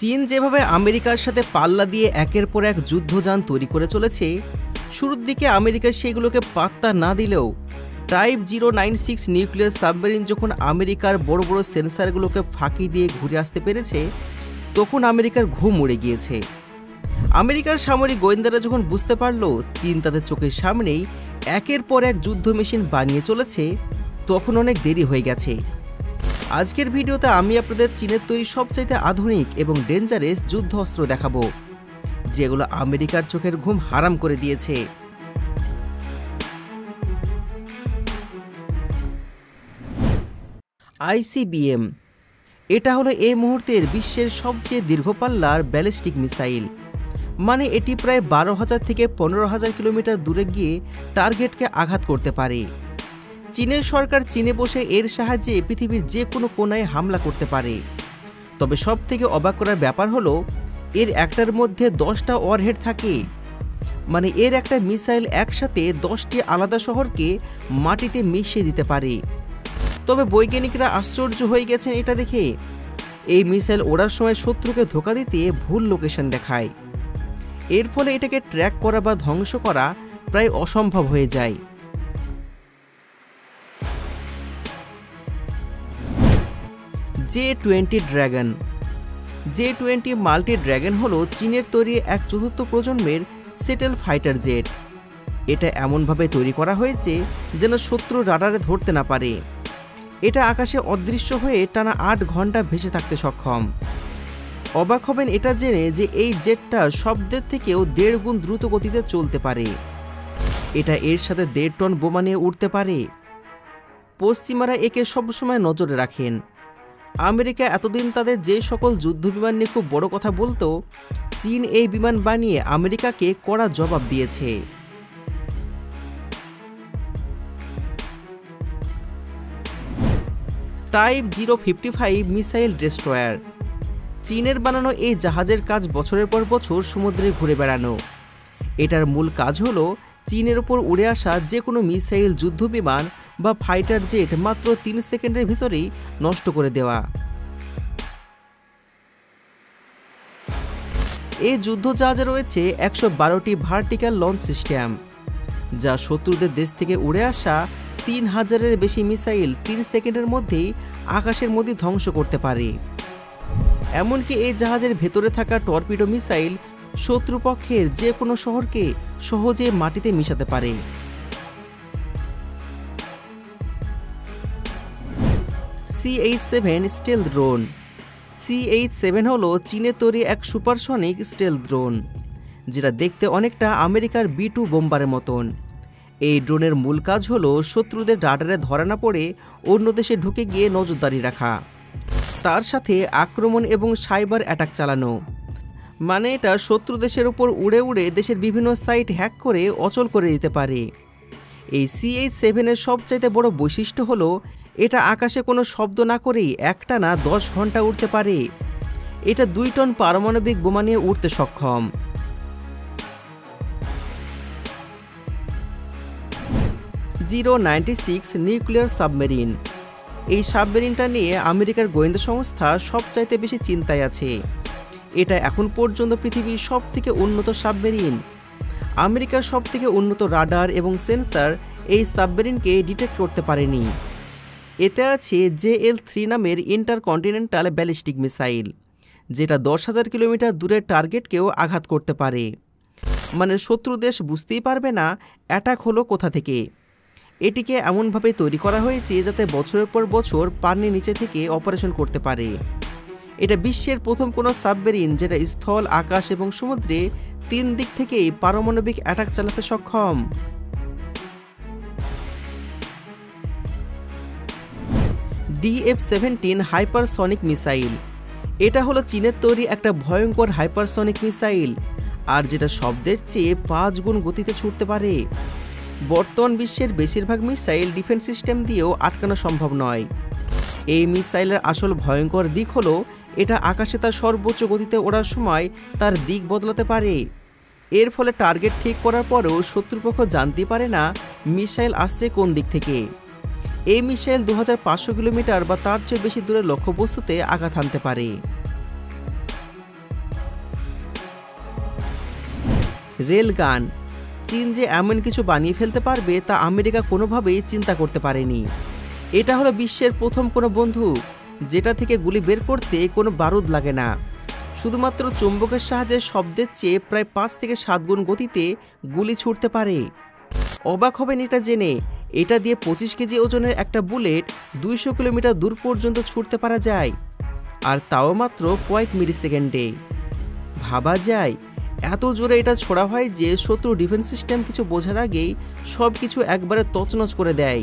চীন যেভাবে আমেরিকার সাথে পাল্লা দিয়ে একের পর এক যুদ্ধযান তৈরি করে চলেছে, শুরুর দিকে আমেরিকা সেগুলোকে পাত্তা না দিলেও টাইপ 096 নিউক্লিয়ার সাবমেরিন যখন আমেরিকার বড় বড় সেন্সারগুলোকে ফাঁকি দিয়ে ঘুরে আসতে পেরেছে, তখন আমেরিকার ঘুম উড়ে গিয়েছে। আমেরিকার সামরিক গোয়েন্দারা যখন বুঝতে পারল চীন তাদের চোখের সামনেই একের পর এক যুদ্ধ মেশিন বানিয়ে চলেছে, তখন অনেক দেরি হয়ে গেছে। আজকের ভিডিওতে আমি আপনাদের চীনের তৈরি সবচাইতে আধুনিক এবং ডেঞ্জারাস যুদ্ধ অস্ত্র দেখাবো, যেগুলো আমেরিকার চোখের ঘুম হারাম করে দিয়েছে। ICBM এটা হলো এই মুহূর্তের বিশ্বের সবচেয়ে দীর্ঘপাল্লার ব্যালিস্টিক মিসাইল। মানে এটি প্রায় 12,000 থেকে 15,000 কিলোমিটার দূরে গিয়ে টার্গেটকে আঘাত করতে পারে। চীনের সরকার চীনে বসে এর সাহায্যে পৃথিবীর যে কোনো কোণায় হামলা করতে পারে। তবে সব থেকে অবাক করার ব্যাপার হলো এর একটার মধ্যে 10টা ওয়ারহেড থাকে। মানে এর একটা মিসাইল একসাথে 10টি আলাদা শহরকে মাটিতে মিশিয়ে দিতে পারে। তবে বৈজ্ঞানিকরা আশ্চর্য হয়ে গেছেন এটা দেখে। এই মিসাইল ওড়ার সময় শত্রুকে ধোঁকা দিতে ভুল লোকেশন দেখায়। এর ফলে এটাকে ট্র্যাক করা বা ধ্বংস করা প্রায় অসম্ভব হয়ে যায়। J-20 dragon. J-20 multi dragon হলো চীনের তৈরি এক চতুর্থ প্রজন্মের সেটেল ফাইটার জেট। এটা এমনভাবে তৈরি করা হয়েছে যেন শত্রু রাডারে ধরতে না পারে। এটা আকাশে অদৃশ্য হয়ে টানা 8 ঘন্টা ভেসে থাকতে সক্ষম। অবাক হবেন এটা জেনে যে এই জেটটা শব্দের থেকেও 1.5 গুণ দ্রুত গতিতে চলতে পারে। এটা এর সাথে 1.5 টন বোমা নিয়ে উঠতে পারে। পশ্চিমারা একে সবসময় নজরে রাখেন। আমেরিকা এতদিন তাদের যে সকল যুদ্ধবিমান নিয়ে খুব বড় কথা বলতো, চীন এই বিমান বানিয়ে আমেরিকাকে কড়া জবাব দিয়েছে। Type 055 missile destroyer. চীনের বানানো এই জাহাজের কাজ বছরের পর বছর সমুদ্রে ঘুরে বেড়ানো। এটার মূল কাজ হলো চীনের ওপর উড়ে আসা যে কোনো মিসাইল, যুদ্ধবিমান বা ফাইটার জেট মাত্র 3 সেকেন্ডের ভিতরেই নষ্ট করে দেওয়া। এই যুদ্ধজাহাজে রয়েছে 112টি ভার্টিক্যাল লঞ্চ সিস্টেম, যা শত্রুদের দেশ থেকে উড়ে আসা 3000-এর বেশি মিসাইল 3 সেকেন্ডের মধ্যেই আকাশের মধ্যে ধ্বংস করতে পারে। এমনকি এই জাহাজের ভেতরে থাকা টর্পিডো মিসাইল শত্রুপক্ষের যে কোনো শহরকে সহজে মাটিতে মিশাতে পারে। CH-7 stealth drone. CH-7 হলো চীনের তৈরি এক সুপারসনিক স্টেলথ ড্রোন, যেটা দেখতে অনেকটা আমেরিকার B-2 বোম্বারের মতন। এই ড্রোনের মূল কাজ হলো শত্রুদের রাডারে ধরা না পড়ে অন্য দেশে ঢুকে গিয়ে নজরদারি রাখা, তার সাথে আক্রমণ এবং সাইবার অ্যাটাক চালানো। মানে এটা শত্রু দেশের উপর উড়ে উড়ে দেশের বিভিন্ন সাইট হ্যাক করে অচল করে দিতে পারে। এই CH-7-এর সবচাইতে বড় বৈশিষ্ট্য হলো এটা আকাশে কোনো শব্দ না করেই একটানা 10 ঘন্টা উড়তে পারে। এটা 2 টন পারমাণবিক বোমা নিয়ে উড়তে সক্ষম। J-96 nuclear submarine. এই সাবমেরিনটা নিয়ে আমেরিকার গোয়েন্দা সংস্থা সবচাইতে বেশি চিন্তায় আছে। এটা এখন পর্যন্ত পৃথিবীর সবথেকে উন্নত সাবমেরিন। আমেরিকার সবথেকে উন্নত রাডার এবং সেন্সর এই সাবমেরিনকে ডিটেক্ট করতে পারেনি। এতে আছে JL-3 নামের ইন্টারকন্টিনেন্টাল ব্যালিস্টিক মিসাইল, যেটা 10,000 কিলোমিটার দূরের টার্গেটকেও আঘাত করতে পারে। মানে শত্রু দেশ বুঝতেই পারবে না অ্যাটাক হলো কোথা থেকে। এটিকে এমনভাবে তৈরি করা হয়েছে যাতে বছরের পর বছর পানির নিচে থেকে অপারেশন করতে পারে। এটা বিশ্বের প্রথম কোনো সাবমেরিন যেটা স্থল, আকাশ এবং সমুদ্রে 3 দিক থেকেই পারমাণবিক অ্যাটাক চালাতে সক্ষম। DF-17 hypersonic missile. এটা হলো চীনের তৈরি একটা ভয়ঙ্কর হাইপারসনিক মিসাইল, আর যেটা শব্দের চেয়ে 5 গুণ গতিতে ছুটতে পারে। বর্তমান বিশ্বের বেশিরভাগ মিসাইল ডিফেন্স সিস্টেম দিয়েও আটকানো সম্ভব নয়। এই মিসাইলের আসল ভয়ঙ্কর দিক হলো এটা আকাশে তার সর্বোচ্চ গতিতে ওড়ার সময় তার দিক বদলাতে পারে। এর ফলে টার্গেট ঠিক করার পরেও শত্রুপক্ষ জানতে পারে না মিসাইল আসছে কোন দিক থেকে। এই মিসাইল 2500 কিলোমিটার বা তার চেয়ে বেশি দূরের লক্ষ্যবস্তুতে আঘাত হানতে পারে। রেলগান। চীন যে এমন কিছু বানিয়ে ফেলতে পারবে তা আমেরিকা কোনোভাবেই চিন্তা করতে পারেনি। এটা হলো বিশ্বের প্রথম কোনো বন্দুক যেটা থেকে গুলি বের করতে কোনো বারুদ লাগে না, শুধুমাত্র চুম্বকের সাহায্যে শব্দের চেয়ে প্রায় 5 থেকে 7 গুণ গতিতে গুলি ছুটতে পারে। অবাক হবেন এটা জেনে, এটা দিয়ে 25 কেজি ওজনের একটা বুলেট 200 কিলোমিটার দূর পর্যন্ত ছুটতে পারা যায়, আর তাও মাত্র কয়েক মিলি সেকেন্ডে। ভাবা যায় এত জোরে এটা ছোড়া হয় যে শত্রু ডিফেন্স সিস্টেম কিছু বোঝার আগেই সব কিছু একবারে তছনছ করে দেয়।